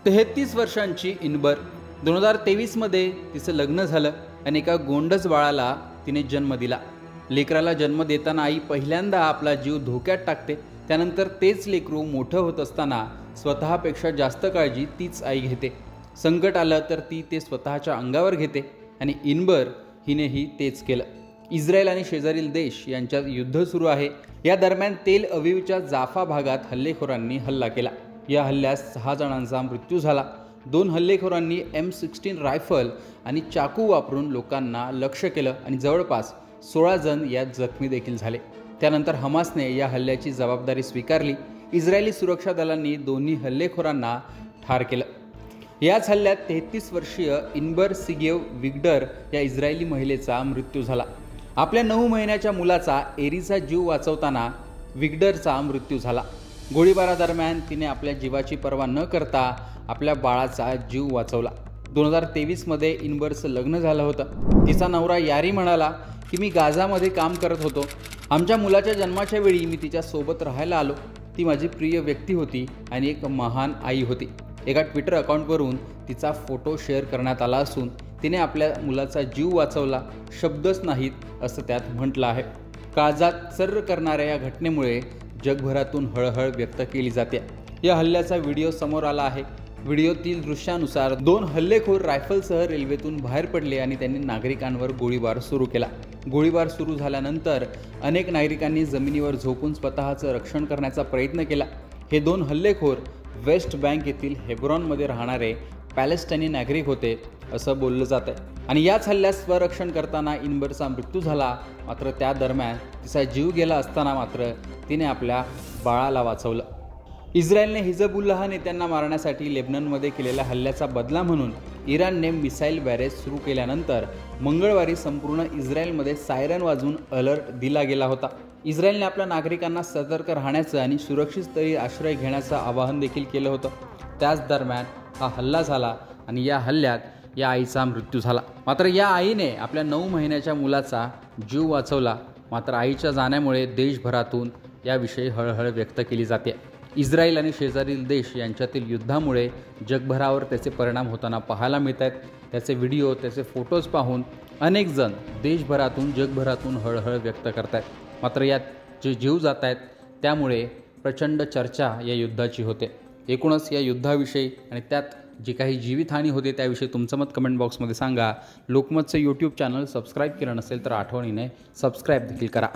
33 वर्षांची इनबर 2023 मध्ये तिचं लग्न झालं आणि एका गोंडस बाळाला तिने जन्म दिला। लेकराला जन्म देताना आई पहिल्यांदा आपला जीव धोक्यात टाकते, त्यानंतर तेच लेकरू मोठं होत असताना स्वतःपेक्षा जास्त काळजी तीच आई घेते। संकट आलं तर ती ते स्वतःच्या अंगावर घेते आणि इनबर हिनेही तेच केलं। इस्रायल आणि शेजारील देश यांच्यात युद्ध सुरू आहे। या दरम्यान तेल अवीवच्या जाफा भागात हल्लेखोरांनी हल्ला केला। या हल्ल्यात 6 जणांचा मृत्यू झाला। 2 हल्लेखोरांनी M16 रायफल आणि चाकू वापरून लोकांना लक्ष्य केलं आणि जवळपास 16 जण यात जखमी देखील झाले। त्यानंतर हमासने या हल्ल्याची जबाबदारी स्वीकारली। इस्रायली सुरक्षा दलांनी दोन्ही हल्लेखोरांना ठार केलं। याच हल्ल्यात 33 वर्षीय इनबर सिगेव विग्डर या इस्रायली महिलेचा मृत्यू झाला। आपल्या 9 महिन्याच्या मुलाचा एरीचा जीव वाचवताना विग्डरचा मृत्यू झाला। गोळीबारादरम्यान तिने आपल्या जीवाची पर्वा न करता आपल्या बाळाचा जीव वाचवला। 2023 मध्ये इनबरचं लग्न झालं होतं। तिचा नवरा यारी म्हणाला की मी गाझामध्ये काम करत होतो। आमच्या मुलाच्या जन्माच्या वेळी मी तिच्या सोबत राहायला आलो। ती माझी प्रिय व्यक्ती होती आणि एक महान आई होती। एका ट्विटर अकाउंटवरून तिचा फोटो शेअर करण्यात आला असून तिने आपल्या मुलाचा जीव वाचवला, शब्दच नाहीत असं त्यात म्हटलं आहे। काळजात सर्र करणाऱ्या या घटनेमुळे जगभरातून हळहळ व्यक्त केली जाते। या हल्ल्याचा व्हिडिओ समोर आला आहे। व्हिडिओतील दृश्यानुसार 2 हल्लेखोर रायफलसह रेल्वेतून बाहेर पडले आणि त्यांनी नागरिकांवर गोळीबार सुरू केला। गोळीबार सुरू झाल्यानंतर अनेक नागरिकांनी जमिनीवर झोपून स्वतःचं रक्षण करण्याचा प्रयत्न केला। हे 2 हल्लेखोर वेस्ट बँक येथील हेब्रॉनमध्ये राहणारे पॅलेस्टाईनी नागरिक होते असं बोललं जात आहे आणि याच हल्ल्यात स्वरक्षण करताना इनबरचा मृत्यू झाला। मात्र त्या दरम्यान तिचा जीव गेला असताना मात्र तिने आपल्या बाळाला वाचवलं। इस्रायलने हिजबुल्लाह नेत्यांना मारण्यासाठी लेबननमध्ये केलेल्या हल्ल्याचा बदला म्हणून इराणने मिसाईल बॅरेज सुरू केल्यानंतर मंगळवारी संपूर्ण इस्रायलमध्ये सायरन वाजवून अलर्ट दिला गेला होता। इस्रायलने आपल्या नागरिकांना सतर्क राहण्याचं आणि सुरक्षित स्थळी आश्रय घेण्याचं आवाहन देखील केलं होतं। त्याच दरम्यान हा हल्ला झाला आणि या हल्ल्यात या आईचा मृत्यू झाला। मात्र या आईने आपल्या 9 महिन्याच्या मुलाचा जीव वाचवला। मात्र आईच्या जाण्यामुळे देशभरातून याविषयी हळहळ व्यक्त केली जाते। इस्रायल आणि शेजारील देश यांच्यातील युद्धामुळे जगभरावर त्याचे परिणाम होताना पाहायला मिळत आहेत। त्याचे व्हिडिओ, त्याचे फोटोज पाहून अनेक जण देशभरातून जगभरातून हळहळ व्यक्त करत आहेत। मात्र यात जे जीव जात आहेत त्यामुळे प्रचंड चर्चा या युद्धाची होते। एकूणच या युद्धाविषयी आणि त्यात जी काही जीवितहानी होते त्याविषयी तुमचं मत कमेंट बॉक्समध्ये सांगा। लोकमतचं यूट्यूब चॅनल सबस्क्राईब केलं नसेल तर आठवणीने सबस्क्राईब देखील करा।